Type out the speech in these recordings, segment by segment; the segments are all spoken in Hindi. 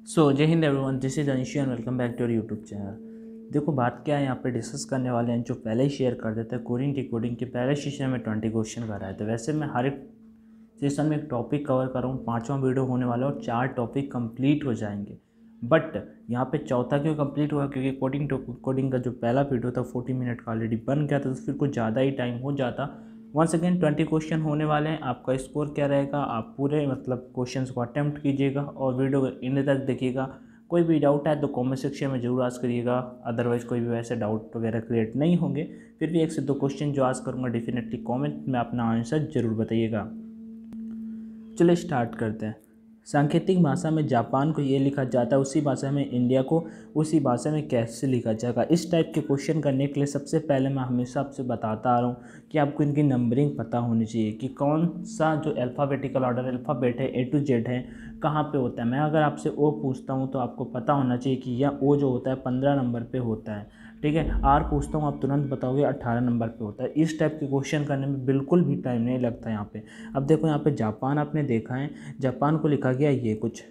सो जय हिंद everyone, this is Anishi and welcome back to your YouTube channel. देखो बात क्या है, यहाँ पे डिस्कस करने वाले हैं जो पहले ही शेयर कर देते हैं कोडिंग के पहले सेशन में 20 क्वेश्चन कर रहे थे। वैसे मैं हर एक सेशन में एक टॉपिक कवर कर रहा हूँ, 5वां वीडियो होने वाला है और 4 टॉपिक कंप्लीट हो जाएंगे। बट यहाँ पे चौथा क्यों कंप्लीट हुआ, क्योंकि कोडिंग का जो पहला वीडियो था 40 मिनट का ऑलरेडी बन गया था, तो फिर कुछ ज़्यादा ही टाइम हो जाता। वंस अगेन 20 क्वेश्चन होने वाले हैं। आपका स्कोर क्या रहेगा, आप पूरे क्वेश्चंस को अटेम्प्ट कीजिएगा और वीडियो को एंड तक देखिएगा। कोई भी डाउट है तो कमेंट सेक्शन में जरूर आस्क करिएगा, अदरवाइज़ कोई भी वैसे डाउट वगैरह क्रिएट नहीं होंगे। फिर भी 1 से 2 क्वेश्चन जो आस्क करूँगा डेफिनेटली कमेंट में अपना आंसर जरूर बताइएगा। चलिए स्टार्ट करते हैं। सांकेतिक भाषा में जापान को ये लिखा जाता है, उसी भाषा में इंडिया को उसी भाषा में कैसे लिखा जाएगा। इस टाइप के क्वेश्चन करने के लिए सबसे पहले मैं हमेशा आपसे बताता आ रहा हूँ कि आपको इनकी नंबरिंग पता होनी चाहिए कि कौन सा जो अल्फ़ाबेटिकल ऑर्डर अल्फ़ाबेट है A to Z है कहाँ पे होता है। मैं अगर आपसे O पूछता हूँ तो आपको पता होना चाहिए कि यह O जो होता है 15 नंबर पे होता है, ठीक है। R पूछता हूँ आप तुरंत बताओगे 18 नंबर पे होता है। इस टाइप के क्वेश्चन करने में बिल्कुल भी टाइम नहीं लगता यहाँ पे। अब देखो यहाँ पे जापान आपने देखा है, जापान को लिखा गया ये कुछ,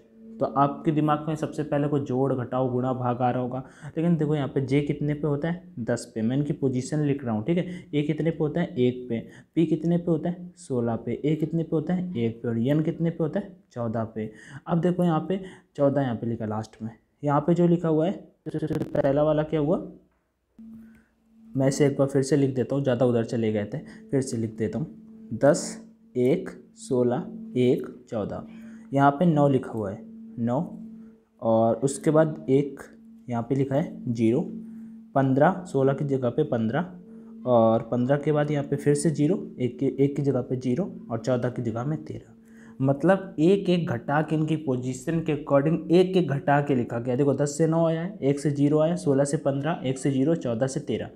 तो आपके दिमाग में सबसे पहले कोई जोड़ घटाओ गुणा भाग आ रहा होगा। लेकिन देखो यहाँ पे जे कितने पे होता है 10 पे, मैं इनकी पोजीशन लिख रहा हूँ, ठीक है। ए कितने पे होता है 1 पे, पी कितने पे होता है 16 पे, ए कितने पे होता है 1 पे और एन कितने पे होता है 14 पे। अब देखो यहाँ पे 14 यहाँ पे लिखा लास्ट में, यहाँ पे जो लिखा हुआ है पहला वाला क्या हुआ, मैं इसे एक बार फिर से लिख देता हूँ, ज़्यादा उधर चले गए थे, फिर से लिख देता हूँ 10 1 16 1 14, यहाँ पे 9 लिखा हुआ है 9, और उसके बाद एक यहाँ पे लिखा है 0, 15 16 की जगह पे 15, और 15 के बाद यहाँ पे फिर से 0, एक की जगह पे 0 और 14 की जगह में 13। मतलब एक एक घटा के इनकी पोजीशन के अकॉर्डिंग एक एक घटा के लिखा गया। देखो 10 से 9 आया है, 1 से 0 आया, 16 से 15, 1 से 0, 14 से 13।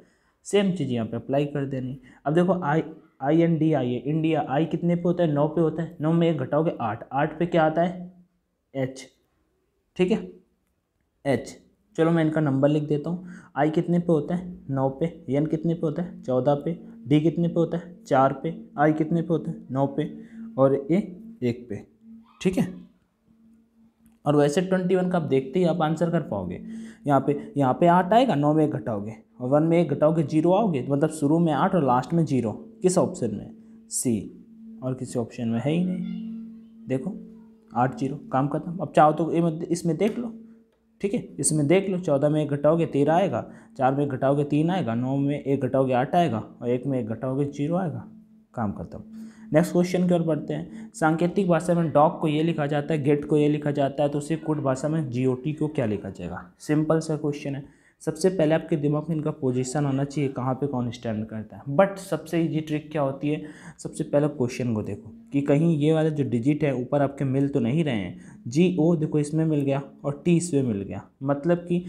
सेम चीज़ यहाँ पे अप्लाई कर देनी। अब देखो आई एन डी आई है, इंडिया, आई कितने पे होता है 9 पे होता है, 9 में एक घटाओगे 8, 8 पे क्या आता है एच, ठीक है एच। चलो मैं इनका नंबर लिख देता हूँ। आई कितने पे होता है 9 पे, एन कितने पे होता है 14 पे, डी कितने पे होता है 4 पे, आई कितने पे होता है 9 पे और ए 1 पे, ठीक है। और वैसे 21 का आप देखते ही आप आंसर कर पाओगे। यहाँ पे 8 आएगा, 9 में एक घटाओगे और 1 में एक घटाओगे 0 आओगे, तो मतलब शुरू में 8 और लास्ट में 0। किस ऑप्शन में, सी, और किसी ऑप्शन में है ही नहीं। देखो 8 0, काम खत्म। अब चाहो तो इसमें देख लो, ठीक है, इसमें देख लो। 14 में एक घटाओगे 13 आएगा, 4 में एक घटाओगे 3 आएगा, 9 में एक घटाओगे 8 आएगा और 1 में एक घटाओगे 0 आएगा, काम खत्म। नेक्स्ट क्वेश्चन की ओर बढ़ते हैं। सांकेतिक भाषा में डॉग को ये लिखा जाता है, गेट को ये लिखा जाता है, तो उसी कुट भाषा में GOT को क्या लिखा जाएगा। सिंपल सा क्वेश्चन है। सबसे पहले आपके दिमाग में इनका पोजीशन होना चाहिए, कहाँ पे कौन स्टैंड करता है। बट सबसे ईजी ट्रिक क्या होती है, सबसे पहले क्वेश्चन को देखो कि कहीं ये वाले जो डिजिट है ऊपर आपके मिल तो नहीं रहे हैं। GO देखो इसमें मिल गया और T इसमें मिल गया, मतलब कि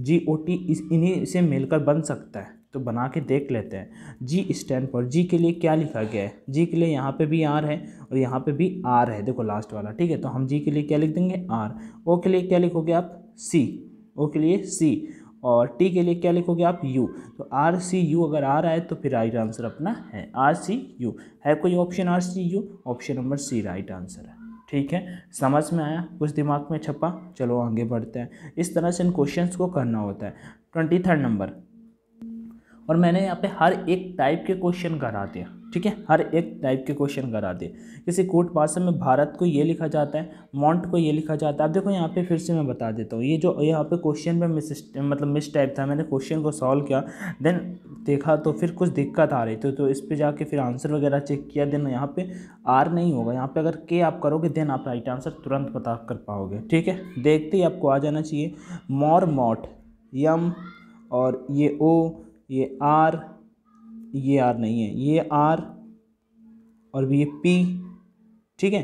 GOT इन्हीं से मिलकर बन सकता है, तो बना के देख लेते हैं। जी स्टैंड पर, जी के लिए क्या लिखा गया है, जी के लिए यहाँ पे भी R है और यहाँ पे भी R है, देखो लास्ट वाला, ठीक है। तो हम जी के लिए क्या लिख देंगे R, O के लिए क्या लिखोगे आप C, O के लिए C, और T के लिए क्या लिखोगे आप U। तो RCU अगर आ रहा है तो फिर राइट आंसर अपना है RCU। है कोई option RCU, option number C right answer है, ठीक है। समझ में आया, कुछ दिमाग में छपा। चलो आगे बढ़ते हैं। इस तरह से इन क्वेश्चंस को करना होता है। 23rd नंबर, और मैंने यहाँ पे हर एक टाइप के क्वेश्चन करा दिया, ठीक है, हर एक टाइप के क्वेश्चन करा दिए। किसी कोट भाषा में भारत को ये लिखा जाता है, मॉन्ट को ये लिखा जाता है। अब देखो यहाँ पे फिर से मैं बता देता हूँ, ये जो यहाँ पे क्वेश्चन पे मिस टाइप था, मैंने क्वेश्चन को सॉल्व किया, देन देखा तो फिर कुछ दिक्कत आ रही थी, तो इस पर जाके फिर आंसर वगैरह चेक किया, देन यहाँ पे R नहीं होगा, यहाँ पे अगर K आप करोगे देन आप राइट आंसर तुरंत पता कर पाओगे, ठीक है। देखते ही आपको आ जाना चाहिए। मॉर मॉट, यम, और ये O, ये R, ये R नहीं है, ये R और ये P, ठीक है।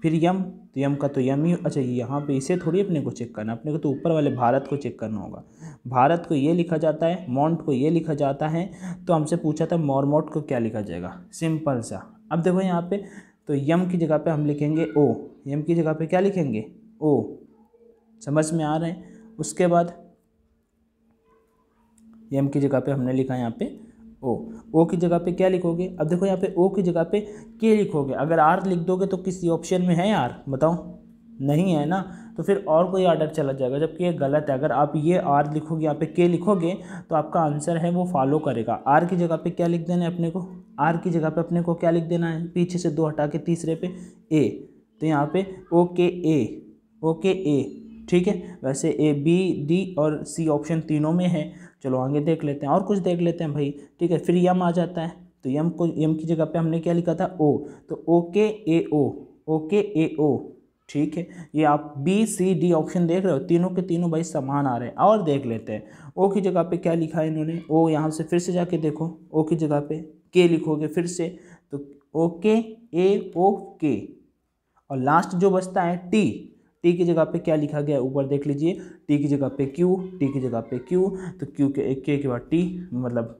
फिर यम, तो यम का तो यम ही, अच्छा यहाँ पे इसे थोड़ी अपने को चेक करना, अपने को तो ऊपर वाले भारत को चेक करना होगा। भारत को ये लिखा जाता है, मॉन्ट को ये लिखा जाता है, तो हमसे पूछा था मॉर्मोट को क्या लिखा जाएगा, सिंपल सा। अब देखो यहाँ पे तो यम की जगह पे हम लिखेंगे O, यम की जगह पे क्या लिखेंगे O, समझ में आ रहे हैं। उसके बाद एम की जगह पे हमने लिखा यहाँ पे ओ की जगह पे क्या लिखोगे। अब देखो यहाँ पे ओ की जगह पे के लिखोगे, अगर आर लिख दोगे तो किसी ऑप्शन में है आर, बताओ नहीं है ना, तो फिर और कोई ऑर्डर चला जाएगा, जबकि ये गलत है। अगर आप ये आर लिखोगे, यहाँ पे के लिखोगे, तो आपका आंसर है वो फॉलो करेगा। आर की जगह पे क्या लिख देना है अपने को, आर की जगह पे अपने को क्या लिख देना है, पीछे से 2 हटा के तीसरे पे ए, तो यहाँ पे ओके ए, ओके ए, ठीक है। वैसे ए बी डी और सी ऑप्शन तीनों में है। चलो आगे देख लेते हैं, और कुछ देख लेते हैं भाई, ठीक है। फिर यम आ जाता है, तो यम को, यम की जगह पे हमने क्या लिखा था, ओ, तो ओके ए ओ, ओके ए ओ, ठीक है। ये आप बी सी डी ऑप्शन देख रहे हो, तीनों के तीनों भाई समान आ रहे हैं। और देख लेते हैं ओ की जगह पे क्या लिखा है इन्होंने, ओ यहाँ से फिर से जाके देखो, ओ की जगह पे के लिखोगे फिर से, तो ओके ए ओ के, और लास्ट जो बचता है टी, टी की जगह पे क्या लिखा गया है ऊपर देख लीजिए, टी की जगह पे क्यू, टी की जगह पे क्यू, तो क्यू के बाद टी, मतलब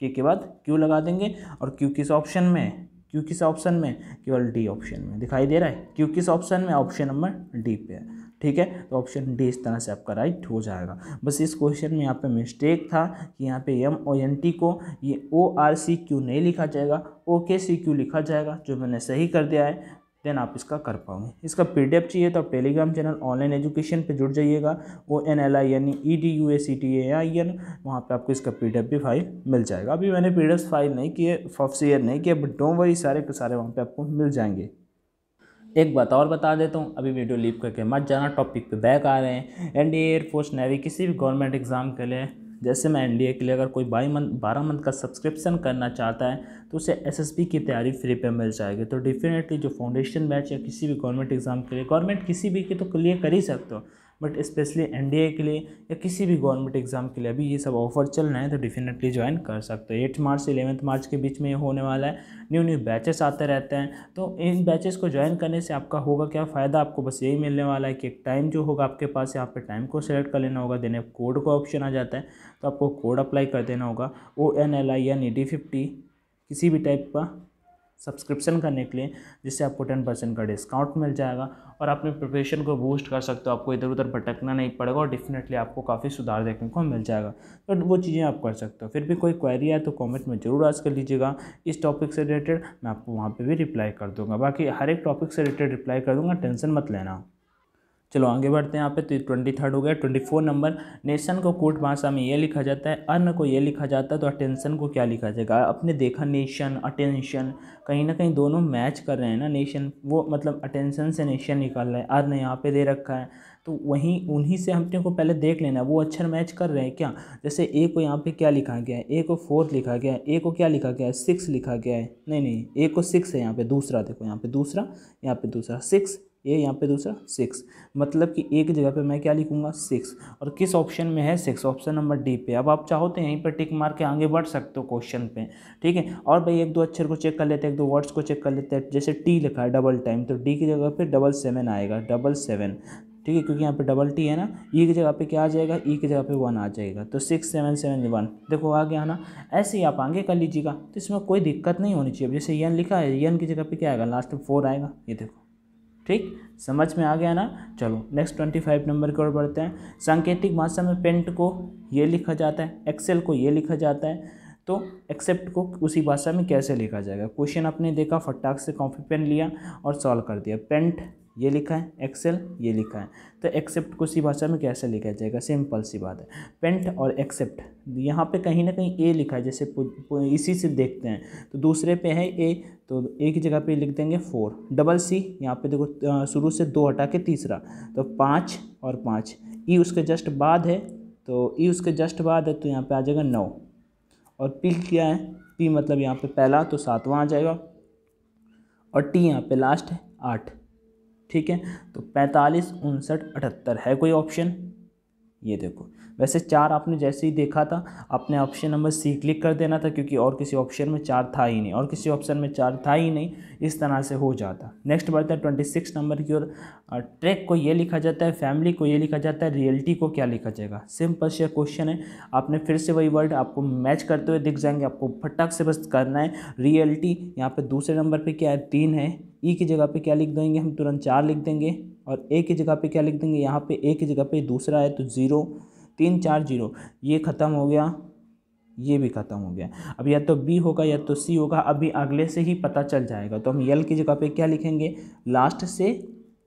के बाद क्यू लगा देंगे। और क्यू किस ऑप्शन में, क्यू किस ऑप्शन में, केवल डी ऑप्शन में दिखाई दे रहा है, क्यू किस ऑप्शन में, ऑप्शन नंबर डी पे है, ठीक है। तो ऑप्शन डी इस तरह से आपका राइट हो जाएगा। बस इस क्वेश्चन में यहाँ पे मिस्टेक था कि यहाँ पे एम ओ एन टी को ये ओ आर सी क्यू नहीं लिखा जाएगा, ओ के सी क्यू लिखा जाएगा, जो मैंने सही कर दिया है। देन आप इसका कर पाओगे। इसका पीडीएफ चाहिए तो आप टेलीग्राम चैनल ऑनलाइन एजुकेशन पे जुड़ जाइएगा, ONLINEDUACTAIN, वहाँ पे आपको इसका पीडीएफ भी फाइल मिल जाएगा। अभी मैंने पीडीएफ फाइल नहीं किए, शेयर नहीं किए, बट डोंट वरी, सारे के सारे वहाँ पे आपको मिल जाएंगे। एक बात और बता देता हूँ, अभी वीडियो लीव करके मत जाना, टॉपिक पे बैक आ रहे हैं। एनडीए, एयरफोर्स, नेवी, किसी भी गवर्नमेंट एग्जाम के लिए, जैसे मैं एनडीए के लिए अगर कोई 12 मंथ का सब्सक्रिप्शन करना चाहता है तो उसे एसएसबी की तैयारी फ्री पे मिल जाएगी। तो डेफिनेटली जो फाउंडेशन बैच या किसी भी गवर्नमेंट एग्जाम के लिए, गवर्नमेंट किसी भी के तो क्लियर कर ही सकते हो, बट स्पेशली एनडीए के लिए या किसी भी गवर्नमेंट एग्जाम के लिए अभी ये सब ऑफर चल रहे हैं, तो डेफिनेटली ज्वाइन कर सकते हो। 8 मार्च से 11 मार्च के बीच में ये होने वाला है। न्यू बैचेस आते रहते हैं, तो इन बैचेस को ज्वाइन करने से आपका होगा क्या फ़ायदा, आपको बस यही मिलने वाला है कि एक टाइम जो होगा आपके पास, यहाँ पे टाइम को सिलेक्ट कर लेना होगा, देने कोड का ऑप्शन आ जाता है, तो आपको कोड अप्लाई कर देना होगा, ONLINED50, किसी भी टाइप का सब्सक्रिप्शन करने के लिए, जिससे आपको 10% का डिस्काउंट मिल जाएगा और अपने प्रिपरेशन को बूस्ट कर सकते हो। आपको इधर उधर भटकना नहीं पड़ेगा और डेफिनेटली आपको काफ़ी सुधार देखने को मिल जाएगा। तो वो चीज़ें आप कर सकते हो। फिर भी कोई क्वेरी है तो कमेंट में ज़रूर आस्क कर लीजिएगा इस टॉपिक से रिलेटेड, मैं आपको वहाँ पर भी रिप्लाई कर दूँगा। बाकी हर एक टॉपिक से रिलेटेड रिप्लाई कर दूँगा, टेंशन मत लेना। चलो आगे बढ़ते हैं। यहाँ पे तो 23 हो गया। 24 नंबर, नेशन को कोड भाषा में ये लिखा जाता है, अर्न को ये लिखा जाता है, तो अटेंशन को क्या लिखा जाएगा। आपने देखा नेशन, अटेंशन कहीं ना कहीं दोनों मैच कर रहे हैं ना। नेशन वो मतलब अटेंशन से नेशन निकाल रहा है, अर्न यहाँ पे दे रखा है, तो वहीं उन्हीं से हमने को पहले देख लेना है वो अक्षर मैच कर रहे हैं क्या। जैसे ए को यहाँ पे क्या लिखा गया है, ए को 4 लिखा गया है, ए को क्या लिखा गया है, 6 लिखा गया है, नहीं ए को 6 है यहाँ पे, दूसरा देखो यहाँ पे दूसरा, यहाँ पे दूसरा 6, ए यहाँ पे दूसरा 6, मतलब कि ए की जगह पे मैं क्या लिखूंगा 6, और किस ऑप्शन में है 6, ऑप्शन नंबर डी पे। अब आप चाहो तो यहीं पर टिक मार के आगे बढ़ सकते हो क्वेश्चन पे, ठीक है। और भाई 1-2 अक्षर को चेक कर लेते हैं, 1-2 वर्ड्स को चेक कर लेते हैं। जैसे टी लिखा है डबल टाइम, तो डी की जगह पे 7 आएगा, 7, ठीक है, क्योंकि यहाँ पे डबल टी है ना। ई की जगह पे क्या आ जाएगा, ई की जगह पे 1 आ जाएगा, तो 6 7 7 1, देखो आ गया ना। ऐसे ही आप आगे कर लीजिएगा, तो इसमें कोई दिक्कत नहीं होनी चाहिए। जैसे यन लिखा है, यन की जगह पे क्या आएगा, लास्ट में 4 आएगा, ये देखो, ठीक, समझ में आ गया ना। चलो नेक्स्ट 25 नंबर की ओर बढ़ते हैं। सांकेतिक भाषा में पेंट को ये लिखा जाता है, एक्सेल को ये लिखा जाता है, तो एक्सेप्ट को उसी भाषा में कैसे लिखा जाएगा। क्वेश्चन आपने देखा, फटाक से कॉपी पेन लिया और सॉल्व कर दिया। पेंट ये लिखा है, एक्सेल ये लिखा है, तो एक्सेप्ट को उसी भाषा में कैसे लिखा जाएगा, सिंपल सी बात है। पेंट और एक्सेप्ट, यहाँ पे कहीं ना कहीं ए लिखा है, जैसे इसी से देखते हैं, तो दूसरे पे है ए, तो ए की जगह पे लिख देंगे 4, डबल सी, यहाँ पे देखो शुरू से 2 हटा के तीसरा, तो 5 और 5, ई उसके जस्ट बाद है, तो ई उसके जस्ट बाद है, तो यहाँ पे आ जाएगा 9, और पी क्या है, पी मतलब यहाँ पे पहला, तो 7वां आ जाएगा, और टी यहाँ पे लास्ट है 8, ठीक है। तो 45 59 78 है कोई ऑप्शन, ये देखो। वैसे 4 आपने जैसे ही देखा था, आपने ऑप्शन नंबर सी क्लिक कर देना था, क्योंकि और किसी ऑप्शन में 4 था ही नहीं, और किसी ऑप्शन में 4 था ही नहीं, इस तरह से हो जाता। नेक्स्ट बढ़ता है 26 नंबर की ओर। ट्रैक को ये लिखा जाता है, फैमिली को ये लिखा जाता है, रियलिटी को क्या लिखा जाएगा। सिंपल से क्वेश्चन है, आपने फिर से वही वर्ड आपको मैच करते हुए दिख जाएंगे, आपको फटाक से बस करना है। रियलिटी यहाँ पे दूसरे नंबर पे क्या है, 3 है, ई की जगह पे क्या लिख देंगे हम, तुरंत 4 लिख देंगे, और ए की जगह पे क्या लिख देंगे, यहाँ पे ए की जगह पे दूसरा है, तो 0, 3 4 0, ये ख़त्म हो गया, ये भी ख़त्म हो गया। अब या तो बी होगा या तो सी होगा, अभी अगले से ही पता चल जाएगा। तो हम यल की जगह पे क्या लिखेंगे, लास्ट से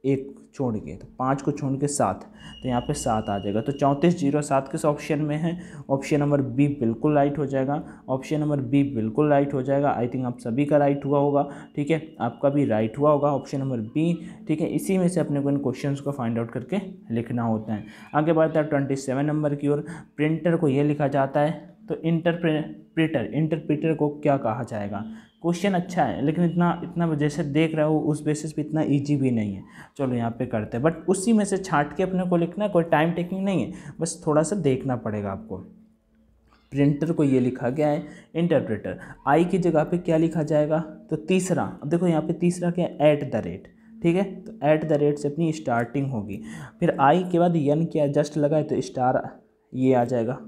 एक छोड़ के, तो 5 को छोड़ के 7, तो यहाँ पे 7 आ जाएगा। तो 3407 किस ऑप्शन में है? ऑप्शन नंबर बी बिल्कुल राइट हो जाएगा। ऑप्शन नंबर बी बिल्कुल राइट हो जाएगा। आई थिंक आप सभी का राइट हुआ होगा, ठीक है, आपका भी राइट हुआ होगा ऑप्शन नंबर बी, ठीक है। इसी में से अपने को इन क्वेश्चंस को फाइंड आउट करके लिखना होता है। आगे बढ़ते हैं 27 नंबर की ओर। प्रिंटर को ये लिखा जाता है, तो इंटरप्रेटर को क्या कहा जाएगा? क्वेश्चन अच्छा है, लेकिन इतना जैसे देख रहे हो उस बेसिस पे इतना इजी भी नहीं है। चलो यहाँ पे करते हैं, बट उसी में से छांट के अपने को लिखना है, कोई टाइम टेकिंग नहीं है, बस थोड़ा सा देखना पड़ेगा आपको। प्रिंटर को ये लिखा गया है इंटरप्रेटर, आई की जगह पे क्या लिखा जाएगा? तो तीसरा, अब देखो यहाँ पे तीसरा क्या है? एट द रेट, ठीक है, तो एट द रेट से अपनी स्टार्टिंग होगी। फिर आई के बाद यन क्या जस्ट लगाए तो स्टार ये आ जाएगा,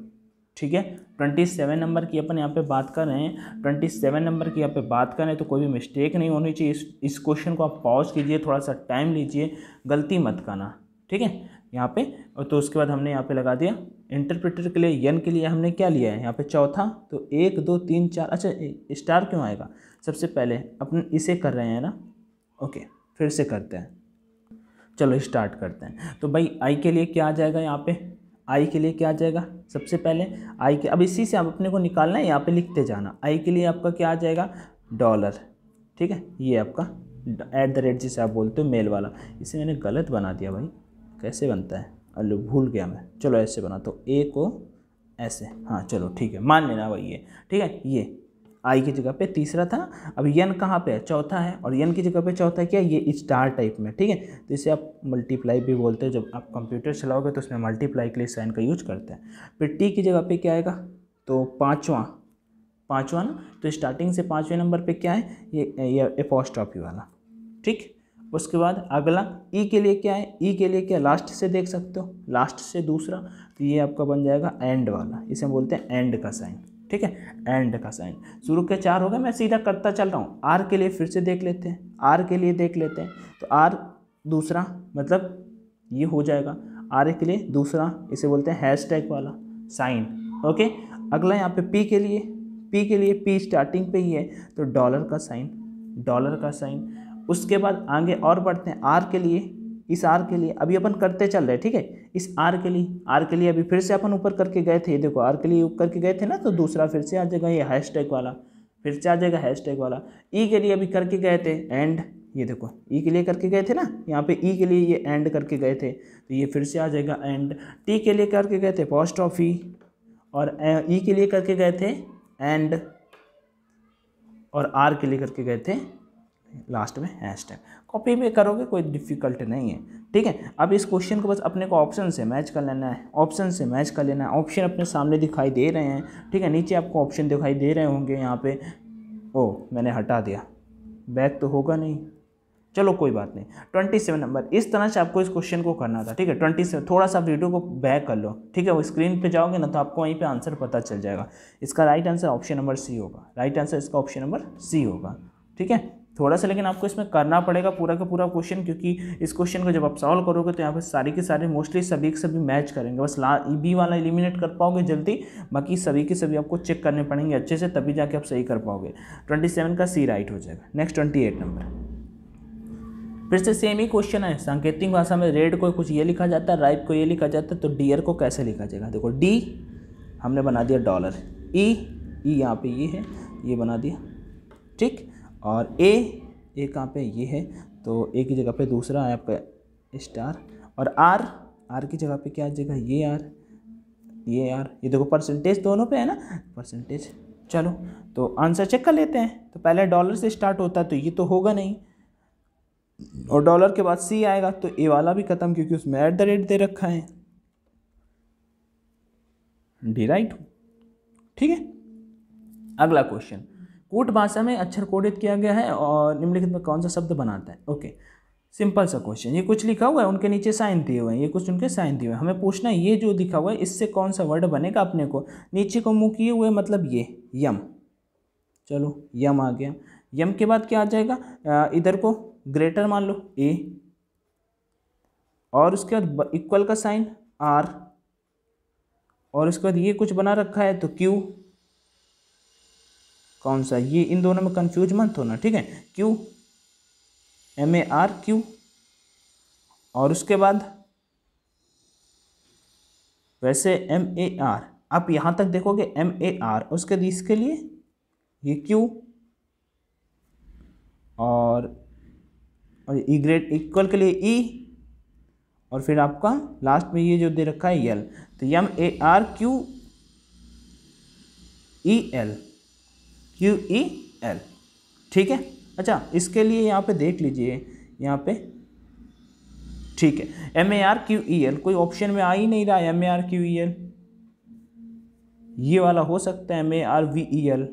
ठीक है। 27 नंबर की अपन यहाँ पे बात कर रहे हैं, 27 नंबर की यहाँ पे बात कर रहे हैं, तो कोई भी मिस्टेक नहीं होनी चाहिए। इस क्वेश्चन को आप पॉज कीजिए, थोड़ा सा टाइम लीजिए, गलती मत करना, ठीक है यहाँ पे। और तो उसके बाद हमने यहाँ पे लगा दिया इंटरप्रेटर के लिए, यन के लिए हमने क्या लिया है यहाँ पे? चौथा, तो 1 2 3 4, अच्छा स्टार क्यों आएगा? सबसे पहले अपन इसे कर रहे हैं ना, ओके, फिर से करते हैं, चलो स्टार्ट करते हैं। तो भाई आई के लिए क्या आ जाएगा यहाँ पे? आई के लिए क्या आ जाएगा? सबसे पहले आई के, अब इसी से आप अपने को निकालना है, यहाँ पे लिखते जाना। आई के लिए आपका क्या आ जाएगा? डॉलर, ठीक है, ये आपका एट द रेट जिसे आप बोलते हो मेल वाला। इसे मैंने गलत बना दिया भाई, कैसे बनता है? अल्लो भूल गया मैं, चलो ऐसे बना, तो ए को ऐसे, हाँ चलो ठीक है, मान लेना भाई ये, ठीक है। ये आई की जगह पे तीसरा था, अब यन कहाँ पे है? चौथा है, और यन की जगह पे चौथा क्या है? ये स्टार टाइप में, ठीक है। तो इसे आप मल्टीप्लाई भी बोलते हैं, जब आप कंप्यूटर चलाओगे तो उसमें मल्टीप्लाई के लिए साइन का यूज करते हैं। फिर टी की जगह पे क्या आएगा? तो पाँचवा ना, तो स्टार्टिंग से 5वें नंबर पे क्या है? ये एपोस्ट्रॉफी वाला, ठीक। उसके बाद अगला ई के लिए क्या है? ई के लिए क्या? लास्ट से देख सकते हो, लास्ट से दूसरा, तो ये आपका बन जाएगा एंड वाला, इसे हम बोलते हैं एंड का साइन, ठीक है, एंड का साइन। शुरू के 4 हो गए, मैं सीधा करता चल रहा हूँ। आर के लिए फिर से देख लेते हैं, आर के लिए देख लेते हैं, तो आर दूसरा, मतलब ये हो जाएगा आर के लिए दूसरा, इसे बोलते हैं हैशटैग वाला साइन, ओके। अगला यहाँ पे पी के लिए पी स्टार्टिंग पे ही है, तो डॉलर का साइन। उसके बाद आगे और बढ़ते हैं, आर के लिए, इस आर के लिए अभी अपन करते चल रहे हैं, ठीक है। इस आर के लिए अभी फिर से अपन ऊपर करके गए थे, देखो आर के लिए ऊपर करके गए थे ना, तो दूसरा फिर से आ जाएगा ये हैशटैग वाला, फिर से आ जाएगा हैशटैग वाला। ई के लिए अभी करके गए थे एंड, ये देखो ई के लिए करके गए थे ना, यहाँ पे ई के लिए ये एंड करके गए थे, तो ये फिर से आ जाएगा एंड। टी के लिए करके गए थे पोस्टॉफी, और ई के लिए करके गए थे एंड, और आर के लिए करके गए थे लास्ट में हैशटैग। कॉपी में करोगे, कोई डिफिकल्ट नहीं है, ठीक है। अब इस क्वेश्चन को बस अपने को ऑप्शन से मैच कर लेना है, ऑप्शन अपने सामने दिखाई दे रहे हैं, ठीक है। नीचे आपको ऑप्शन दिखाई दे रहे होंगे यहाँ पे, ओ मैंने हटा दिया, बैक तो होगा नहीं, चलो कोई बात नहीं। 27 नंबर, इस तरह से आपको इस क्वेश्चन को करना था, ठीक है। 27, थोड़ा सा वीडियो को बैक कर लो, ठीक है, वो स्क्रीन पे जाओगे ना तो आपको वहीं पे आंसर पता चल जाएगा। इसका right answer option number C होगा, राइट आंसर इसका ऑप्शन नंबर सी होगा, ठीक है। थोड़ा सा लेकिन आपको इसमें करना पड़ेगा पूरा का पूरा क्वेश्चन, क्योंकि इस क्वेश्चन को जब आप सॉल्व करोगे तो यहाँ पर सारी के सारे मोस्टली सभी के सभी मैच करेंगे, बस बी वाला एलिमिनेट कर पाओगे जल्दी, बाकी सभी के सभी आपको चेक करने पड़ेंगे अच्छे से, तभी जाके आप सही कर पाओगे। 27 का सी राइट हो जाएगा। नेक्स्ट 28 नंबर, फिर से सेम ही क्वेश्चन है। सांकेतिक भाषा में रेड को कुछ ये लिखा जाता है, राइट को ये लिखा जाता है, तो डियर को कैसे लिखा जाएगा? देखो डी हमने बना दिया डॉलर, ई यहाँ पे ये है, ये बना दिया, ठीक। और ए कहाँ पे? ये है, तो ए की जगह पे दूसरा है आपका स्टार, और आर की जगह पे क्या आ जाएगा? ये आर, ये देखो परसेंटेज दोनों पे है ना, परसेंटेज। चलो तो आंसर चेक कर लेते हैं। तो पहले डॉलर से स्टार्ट होता है, तो ये तो होगा नहीं, और डॉलर के बाद सी आएगा, तो ए वाला भी खत्म, क्योंकि उसमें एट द रेट दे रखा है, डी राइट, ठीक है। अगला क्वेश्चन, कूट भाषा में अक्षर कोडित किया गया है और निम्नलिखित में कौन सा शब्द बनाता है? ओके, सिंपल सा क्वेश्चन, ये कुछ लिखा हुआ है, उनके नीचे साइन दिए हुए हैं, ये कुछ उनके साइन दिए हुए हैं, हमें पूछना है ये जो दिखा हुआ है इससे कौन सा वर्ड बनेगा अपने को। नीचे को मुंह किए हुए मतलब ये यम, चलो यम आ गया। यम के बाद क्या आ जाएगा? इधर को ग्रेटर मान लो ए, और उसके बाद इक्वल का साइन आर, और उसके बाद ये कुछ बना रखा है तो क्यू, कौन सा? ये इन दोनों में कंफ्यूज मत होना, ठीक है। क्यू, MAR क्यू, और उसके बाद वैसे MAR, आप यहाँ तक देखोगे MAR, उसके इसके लिए ये Q और ई ग्रेड इक्वल के लिए E, और फिर आपका लास्ट में ये जो दे रखा है L, तो MARQEL, ठीक है। अच्छा, इसके लिए यहाँ पे देख लीजिए, यहाँ पे ठीक है MARQEL कोई ऑप्शन में आ ही नहीं रहा है। MARQEL ये वाला हो सकता है MARVEL,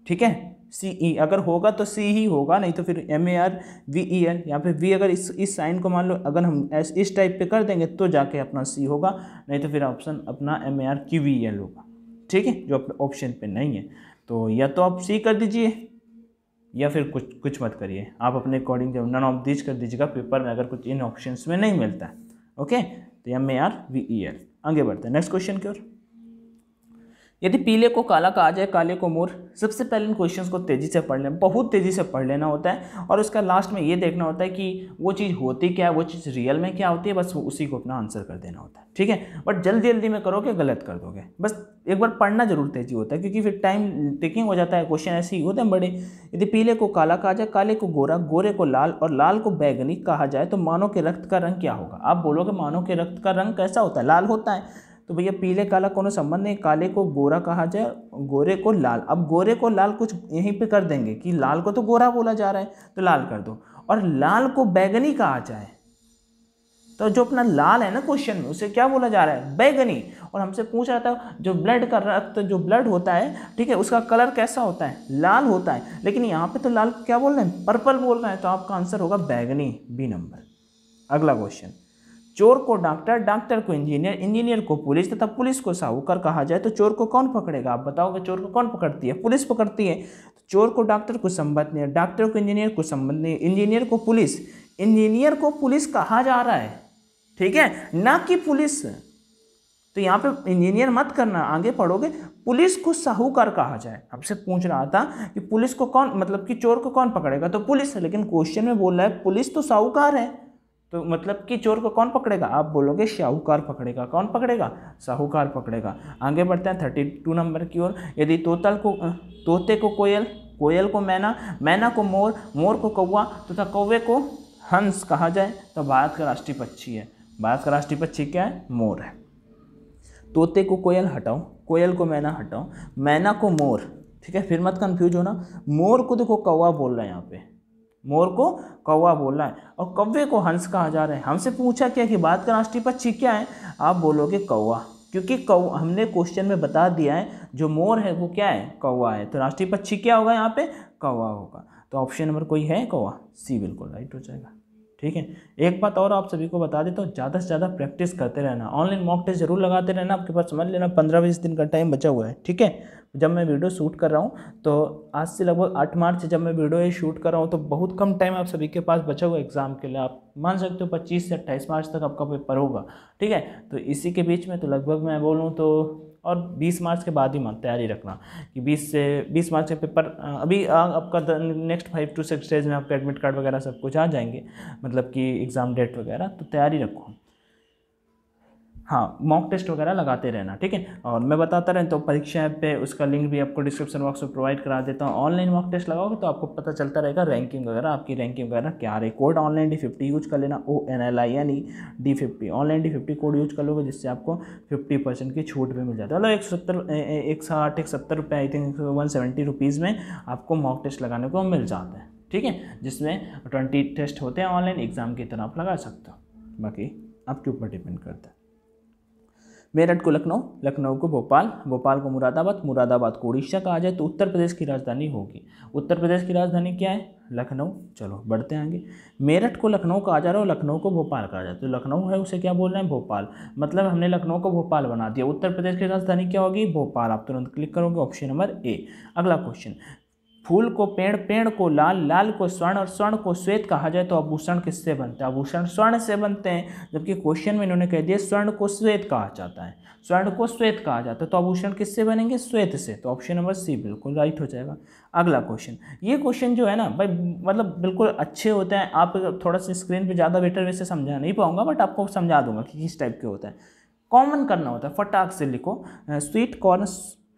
ठीक है। CE अगर होगा तो C ही होगा, नहीं तो फिर MARVEL। यहाँ पे V अगर इस साइन को मान लो अगर हम इस टाइप पे कर देंगे तो जाके अपना C होगा, नहीं तो फिर ऑप्शन अपना MARQEL होगा, ठीक है, जो ऑप्शन पे नहीं है। तो या तो आप C कर दीजिए या फिर कुछ मत करिए, आप अपने अकॉर्डिंग जब नन ऑफ दिस कर दीजिएगा पेपर में, अगर कुछ इन ऑप्शंस में नहीं मिलता है। ओके, तो MARVEL। आगे बढ़ते हैं नेक्स्ट क्वेश्चन की ओर। यदि पीले को काला कहा जाए, काले को मोर। सबसे पहले इन क्वेश्चंस को तेजी से पढ़ लेना, बहुत तेजी से पढ़ लेना होता है, और उसका लास्ट में ये देखना होता है कि वो चीज़ होती क्या है, वो चीज़ रियल में क्या होती है, बस उसी को अपना आंसर कर देना होता है, ठीक है। बट जल्दी जल्दी में करोगे गलत कर दोगे, बस एक बार पढ़ना जरूर तेजी होता है, क्योंकि फिर टाइम टेकिंग हो जाता है। क्वेश्चन ऐसे ही होते हैं बड़े। यदि पीले को काला कहा जाए, काले को गोरा, गोरे को लाल और लाल को बैगनी कहा जाए तो मानव के रक्त का रंग क्या होगा। आप बोलोगे मानव के रक्त का रंग कैसा होता है, लाल होता है। तो भैया पीले काला कोनो संबंध नहीं, काले को गोरा कहा जाए, गोरे को लाल। अब गोरे को लाल कुछ यहीं पे कर देंगे कि लाल को तो गोरा बोला जा रहा है तो लाल कर दो, और लाल को बैगनी कहा जाए तो जो अपना लाल है ना क्वेश्चन में, उसे क्या बोला जा रहा है, बैगनी। और हमसे पूछ रहा था जो ब्लड का रक्त जो ब्लड होता है, ठीक है, उसका कलर कैसा होता है, लाल होता है, लेकिन यहाँ पे तो लाल क्या बोल रहे हैं, पर्पल बोल रहे हैं, तो आपका आंसर होगा बैगनी, बी नंबर। अगला क्वेश्चन, चोर को डॉक्टर, डॉक्टर को इंजीनियर, इंजीनियर को पुलिस तथा पुलिस को साहूकार कहा जाए तो चोर को कौन पकड़ेगा। आप बताओगे चोर को कौन पकड़ती है, पुलिस पकड़ती है। तो चोर को डॉक्टर को संबंध नहीं, डॉक्टर को इंजीनियर को संबंध नहीं, इंजीनियर को पुलिस, इंजीनियर को पुलिस कहा जा रहा है, ठीक है, ना कि पुलिस। तो यहाँ पे इंजीनियर मत करना, आगे पढ़ोगे। पुलिस को साहूकार कहा जाए, आपसे पूछ रहा था कि पुलिस को कौन, मतलब कि चोर को कौन पकड़ेगा, तो पुलिस है, लेकिन क्वेश्चन में बोल रहा है पुलिस तो साहूकार है, तो मतलब कि चोर को कौन पकड़ेगा, आप बोलोगे साहूकार पकड़ेगा। कौन पकड़ेगा, साहूकार पकड़ेगा। आगे बढ़ते हैं 32 नंबर की ओर। यदि तोते को कोयल, कोयल को मैना, मैना को मोर, मोर को कौवा तथा कौवे को हंस कहा जाए तो भारत का राष्ट्रीय पक्षी है। भारत का राष्ट्रीय पक्षी क्या है, मोर है। तोते को कोयल हटाओ, कोयल को मैना हटाओ, मैना को मोर, ठीक है, फिर मत कंफ्यूज होना। मोर को देखो कौवा बोल रहा है, यहाँ पे मोर को कौवा बोल रहा है, और कौवे को हंस कहा जा रहा है। हमसे पूछा क्या कि भारत का राष्ट्रीय पक्षी क्या है, आप बोलोगे कौवा, क्योंकि कौवा हमने क्वेश्चन में बता दिया है जो मोर है वो क्या है, कौवा है, तो राष्ट्रीय पक्षी क्या होगा यहाँ पे, कौवा होगा। तो ऑप्शन नंबर कोई है कौवा, सी बिल्कुल राइट हो जाएगा, ठीक है। एक बात और आप सभी को बता देता हूँ, ज़्यादा से ज़्यादा प्रैक्टिस करते रहना, ऑनलाइन मॉक टेस्ट जरूर लगाते रहना। आपके पास समझ लेना 15-20 दिन का टाइम बचा हुआ है, ठीक है। जब मैं वीडियो शूट कर रहा हूँ तो आज से लगभग 8 मार्च से जब मैं वीडियो ये शूट कर रहा हूँ तो बहुत कम टाइम आप सभी के पास बचा हुआ एग्जाम के लिए। आप मान सकते हो 25 से 28 मार्च तक आपका पेपर होगा, ठीक है। तो इसी के बीच में तो लगभग मैं बोलूँ तो, और 20 मार्च के बाद ही तैयारी रखना कि 20 मार्च के पेपर अभी आपका नेक्स्ट 5 to 6 डेज में आपका एडमिट कार्ड वगैरह सब कुछ आ जाएंगे, मतलब कि एग्ज़ाम डेट वगैरह, तो तैयारी रखो। हाँ, मॉक टेस्ट वगैरह लगाते रहना, ठीक है। और मैं बताता रहता तो परीक्षा ऐप पे उसका लिंक भी आपको डिस्क्रिप्शन बॉक्स में प्रोवाइड करा देता हूँ। ऑनलाइन मॉक टेस्ट लगाओगे तो आपको पता चलता रहेगा रैंकिंग वगैरह, आपकी रैंकिंग वगैरह क्या आ रही। कोड ऑनलाइन D50 यूज कर लेना, ONLINE D50, online D50 code use कर लोगे, जिससे आपको 50% की छूट भी मिल जाता है। मतलब 170 रुपये, आई थिंक 170 रुपीज़ में आपको मॉक टेस्ट लगाने को मिल जाता है, ठीक है, जिसमें 20 टेस्ट होते हैं ऑनलाइन, एग्जाम की तरह आप लगा सकते हो, बाकी आपके ऊपर डिपेंड करता है। मेरठ को लखनऊ, लखनऊ को भोपाल, भोपाल को मुरादाबाद, मुरादाबाद को उड़ीसा कहा जाए तो उत्तर प्रदेश की राजधानी होगी। उत्तर प्रदेश की राजधानी क्या है, लखनऊ। चलो बढ़ते हैं आगे। मेरठ को लखनऊ कहा जा रहा है और लखनऊ को भोपाल कहा जाए, तो लखनऊ है उसे क्या बोल रहे हैं, भोपाल। मतलब हमने लखनऊ को भोपाल बना दिया। उत्तर प्रदेश की राजधानी क्या होगी, भोपाल। आप तुरंत क्लिक करोगे ऑप्शन नंबर ए। अगला क्वेश्चन, फूल को पेड़, पेड़ को लाल, लाल को स्वर्ण और स्वर्ण को श्वेत कहा जाए तो आभूषण किससे बनते हैं? आभूषण स्वर्ण से बनते हैं। जबकि क्वेश्चन में इन्होंने कह दिया स्वर्ण को श्वेत कहा जाता है, स्वर्ण को श्वेत कहा जाता है, तो आभूषण किससे बनेंगे? श्वेत से। तो ऑप्शन नंबर सी बिल्कुल राइट हो जाएगा। अगला क्वेश्चन, ये क्वेश्चन जो है ना भाई मतलब बिल्कुल अच्छे होते हैं। आप थोड़ा सा स्क्रीन पे ज़्यादा बेटर वैसे समझा नहीं पाऊंगा, बट आपको समझा दूंगा कि किस टाइप के होता है। कॉमन करना होता है, फटाक से लिखो। स्वीट कॉर्न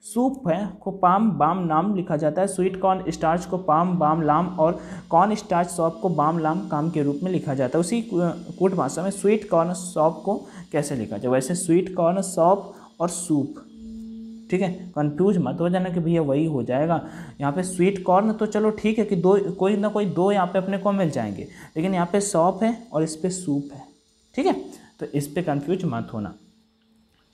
सूप है को पाम बाम नाम लिखा जाता है। स्वीट कॉर्न स्टार्च को पाम बाम लाम और कॉर्न स्टार्च सॉप को बाम लाम काम के रूप में लिखा जाता है। उसी कूट भाषा में स्वीट कॉर्न सॉप को कैसे लिखा जाए? वैसे स्वीट कॉर्न सॉप और सूप, ठीक है, कंफ्यूज मत हो जाना कि भैया वही हो जाएगा। यहाँ पे स्वीट कॉर्न तो चलो ठीक है कि दो कोई ना कोई दो यहाँ पे अपने को मिल जाएंगे, लेकिन यहाँ पे सॉप है और इस पे सूप है, ठीक है, तो इस पे कंफ्यूज मत होना।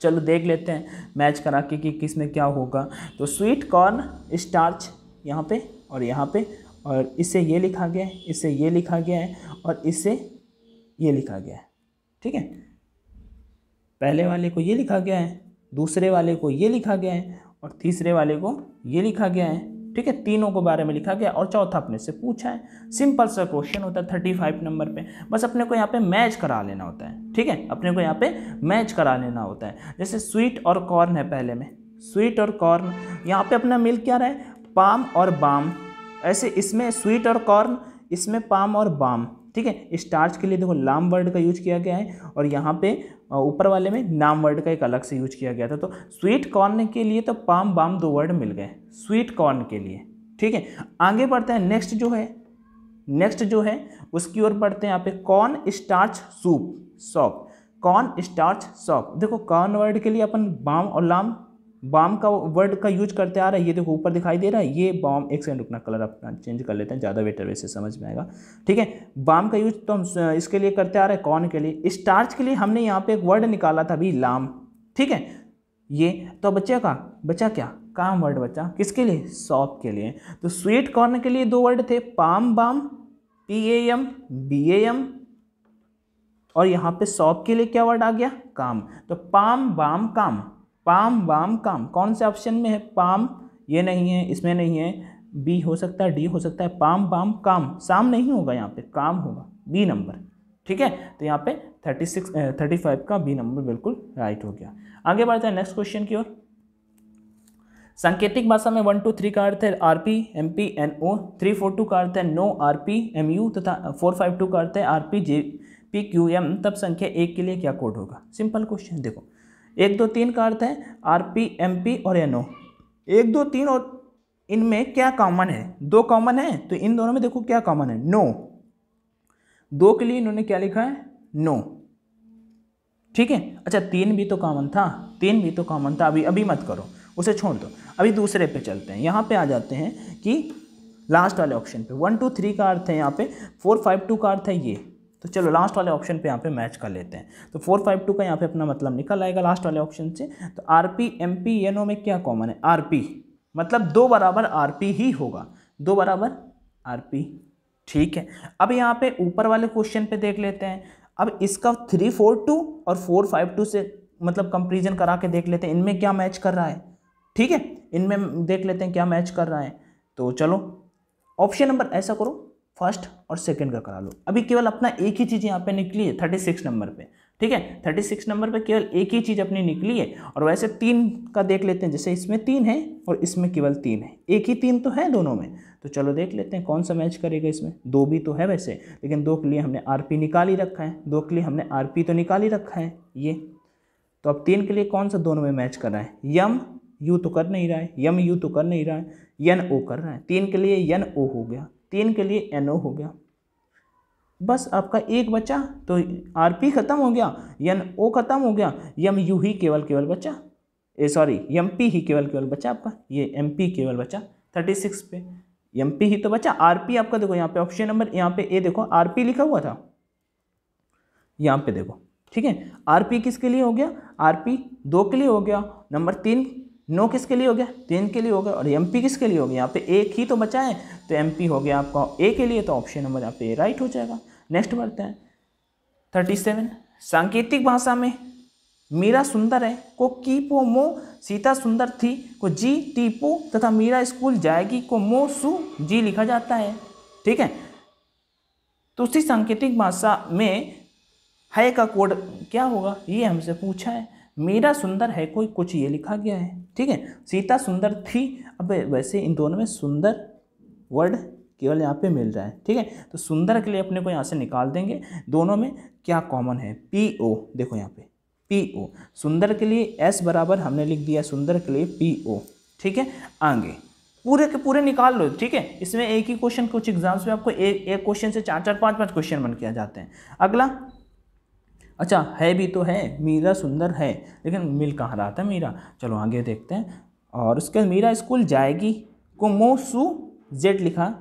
चलो देख लेते हैं मैच करा के कि किस में क्या होगा। तो स्वीट कॉर्न स्टार्च यहाँ पे और यहाँ पे, और इससे ये लिखा गया है, इससे ये लिखा गया है और इससे ये लिखा गया है, ठीक है। पहले वाले को ये लिखा गया है, दूसरे वाले को ये लिखा गया है और तीसरे वाले को ये लिखा गया है, ठीक है। तीनों को बारे में लिखा गया और चौथा अपने से पूछा है। सिंपल सा क्वेश्चन होता है 35 नंबर पे। बस अपने को यहाँ पे मैच करा लेना होता है, ठीक है, अपने को यहाँ पे मैच करा लेना होता है। जैसे स्वीट और कॉर्न है, पहले में स्वीट और कॉर्न, यहाँ पे अपना मिल क्या रहा है? पाम और बाम। ऐसे इसमें स्वीट और कॉर्न, इसमें पाम और बाम, ठीक है। स्टार्च के लिए देखो लाम वर्ड का यूज किया गया है और यहाँ पे ऊपर वाले में नाम वर्ड का एक अलग से यूज किया गया था। तो स्वीट कॉर्न के लिए तो पाम बाम दो वर्ड मिल गए स्वीट कॉर्न के लिए, ठीक है। आगे बढ़ते हैं, नेक्स्ट जो है उसकी ओर बढ़ते हैं। यहाँ पे corn starch soup shop, corn starch shop. देखो कॉर्न वर्ड के लिए अपन बाम और लाम, बाम का वर्ड का यूज करते आ रहा है। ये देखो ऊपर दिखाई दे रहा है, ये बाम, एक सेकंड रुकना, कलर अपना चेंज कर लेते हैं, ज़्यादा बेटर वैसे समझ में आएगा, ठीक है। बाम का यूज तो हम इसके लिए करते आ रहे हैं, कॉर्न के लिए। स्टार्च के लिए हमने यहाँ पे एक वर्ड निकाला था अभी, लाम, ठीक है। ये तो बचा क्या? काम वर्ड बचा, किसके लिए? सॉप के लिए। तो स्वीट कॉर्न के लिए दो वर्ड थे, पाम बाम, PAM BAM, और यहाँ पे सॉप के लिए क्या वर्ड आ गया? काम। तो पाम बाम काम, पाम बाम काम। कौन से ऑप्शन में है? पाम ये नहीं है, इसमें नहीं है, बी हो सकता है, डी हो सकता है। पाम बाम काम, शाम नहीं होगा, यहाँ पे काम होगा, बी नंबर, ठीक है। तो यहाँ पे 35 का बी नंबर बिल्कुल राइट हो गया। आगे बढ़ते हैं नेक्स्ट क्वेश्चन की ओर। सांकेतिक भाषा में 1 2 3 का अर्थ है RP MP NO, 3 4 2 का अर्थ है नो RP MU तथा 4 5 2 का अर्थ है RP JP QM। तब संख्या 1 के लिए क्या कोड होगा? Simple question. देखो 1 2 3 का अर्थ है RP MP और NO। 1 2 3 और इनमें क्या कॉमन है? दो कॉमन है, तो इन दोनों में देखो क्या कॉमन है? नो। दो के लिए इन्होंने क्या लिखा है? नो, ठीक है। अच्छा 3 भी तो कॉमन था, 3 भी तो कॉमन था, अभी मत करो, उसे छोड़ दो, अभी दूसरे पे चलते हैं। यहाँ पे आ जाते हैं कि लास्ट वाले ऑप्शन पे 1 2 3 का अर्थ है यहाँ पे 4 5 2 का अर्थ है ये। तो चलो लास्ट वाले ऑप्शन पे यहाँ पे मैच कर लेते हैं। तो 4 5 2 का यहाँ पे अपना मतलब निकल आएगा लास्ट वाले ऑप्शन से। तो RP MP NO में क्या कॉमन है? RP, मतलब 2 बराबर RP ही होगा, 2 बराबर RP, ठीक है। अब यहाँ पे ऊपर वाले क्वेश्चन पे देख लेते हैं। अब इसका 3 4 2 और 4 5 2 से मतलब कंपेरिजन करा के देख लेते हैं इनमें क्या मैच कर रहा है, ठीक है। इनमें देख लेते हैं क्या मैच कर रहा है। तो चलो ऑप्शन नंबर ऐसा करो, फर्स्ट और सेकंड का करा लो। अभी केवल अपना एक ही चीज़ यहाँ पे निकली है 36 नंबर पे, ठीक है। 36 नंबर पे केवल एक ही चीज़ अपनी निकली है। और वैसे 3 का देख लेते हैं, जैसे इसमें 3 है और इसमें केवल 3 है, एक ही 3 तो है दोनों में। तो चलो देख लेते हैं कौन सा मैच करेगा इसमें। 2 भी तो है वैसे, लेकिन 2 के लिए हमने RP निकाल ही रखा है, 2 के लिए हमने RP तो निकाल ही रखा है ये। तो अब 3 के लिए कौन सा दोनों में मैच कर रहा है? यम यू तो कर नहीं रहा है, यम यू तो कर नहीं रहा है, NO कर रहा है। 3 के लिए NO हो गया, 3 के लिए NO हो गया। बस आपका एक बचा, तो RP खत्म हो गया, NO खत्म हो गया, MU ही केवल बचा, सॉरी MP ही केवल बचा आपका, ये MP केवल बचा 36 पे, MP ही तो बचा। RP आपका देखो यहाँ पे ऑप्शन नंबर, यहाँ पे ए देखो RP लिखा हुआ था, यहाँ पे देखो, ठीक है। RP किसके लिए हो गया? RP 2 के लिए हो गया। नंबर 3 नो किसके लिए हो गया? 3 के लिए हो गया। और MP किसके लिए हो गया? यहाँ पे एक ही तो बचा है, तो MP हो गया आपका A के लिए। तो ऑप्शन नंबर यहाँ पे राइट हो जाएगा। नेक्स्ट बढ़ते हैं 37। सांकेतिक भाषा में मीरा सुंदर है को की पो मो सीता सुंदर थी को जी टी पो तथा मीरा स्कूल जाएगी को मो सु जी लिखा जाता है। ठीक है, तो उसी सांकेतिक भाषा में है का कोड क्या होगा ये हमसे पूछा है। मीरा सुंदर है कोई कुछ ये लिखा गया है। ठीक है, सीता सुंदर थी, अब वैसे इन दोनों में सुंदर वर्ड केवल यहाँ पे मिल रहा है। ठीक है, तो सुंदर के लिए अपने को यहाँ से निकाल देंगे, दोनों में क्या कॉमन है, पी ओ। देखो यहाँ पे पी ओ, सुंदर के लिए एस बराबर हमने लिख दिया, सुंदर के लिए पी ओ। ठीक है, आगे पूरे के पूरे निकाल लो। ठीक है, इसमें एक ही क्वेश्चन, कुछ एग्जाम्स में आपको एक क्वेश्चन से 4-4 5-5 क्वेश्चन बन के आ जाते हैं। अगला, अच्छा है भी तो है, मीरा सुंदर है, लेकिन मिल कहाँ रहा था मीरा। चलो आगे देखते हैं। और उसके बाद मीरा स्कूल जाएगी को मो सु जेड लिखा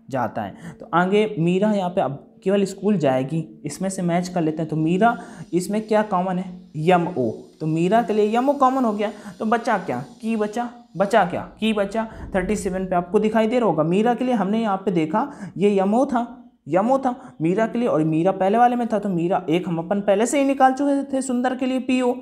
जाता है। तो आगे मीरा यहाँ पे अब केवल स्कूल जाएगी, इसमें से मैच कर लेते हैं। तो मीरा इसमें क्या कॉमन है, यम ओ, तो मीरा के लिए यम ओ कॉमन हो गया। तो बचा क्या, की बचा, बचा क्या, की बचा। 37 पे आपको दिखाई दे रहा होगा। मीरा के लिए हमने यहाँ पे देखा ये यमो था, यमो था मीरा के लिए, और मीरा पहले वाले में था, तो मीरा एक हम अपन पहले से ही निकाल चुके थे, सुंदर के लिए पीओ,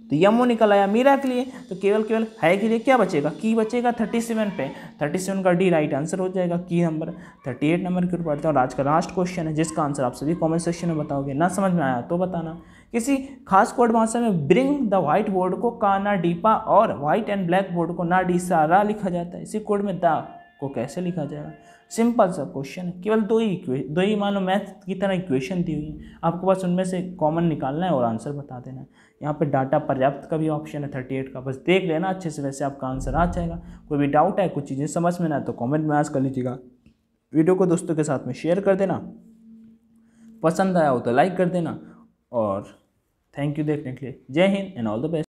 तो यमो निकल आया मीरा के लिए। तो केवल है के लिए क्या बचेगा, की बचेगा 37 पे। 37 का डी राइट आंसर हो जाएगा। की नंबर 38 नंबर के ऊपर पढ़ते हैं। और आज का लास्ट क्वेश्चन है जिसका आंसर आप सभी कमेंट सेक्शन में बताओगे। ना समझ में आया तो बताना। किसी खास कोड भाषा में ब्रिंग द व्हाइट बोर्ड को का ना डीपा और व्हाइट एंड ब्लैक बोर्ड को ना डी सारा लिखा जाता है। इसी कोड में द को कैसे लिखा जाएगा। सिंपल सा क्वेश्चन है, केवल दो ही मान लो मैथ की तरह इक्वेशन दी हुई है, आपको बस उनमें से कॉमन निकालना है और आंसर बता देना है। यहाँ पे डाटा पर्याप्त का भी ऑप्शन है 38 का, बस देख लेना अच्छे से, वैसे आपका आंसर आ जाएगा। कोई भी डाउट है, कुछ चीज़ें समझ में ना आए तो कमेंट में आज कर लीजिएगा। वीडियो को दोस्तों के साथ में शेयर कर देना, पसंद आया हो तो लाइक कर देना, और थैंक यू देखने के लिए। जय Hind and all the best.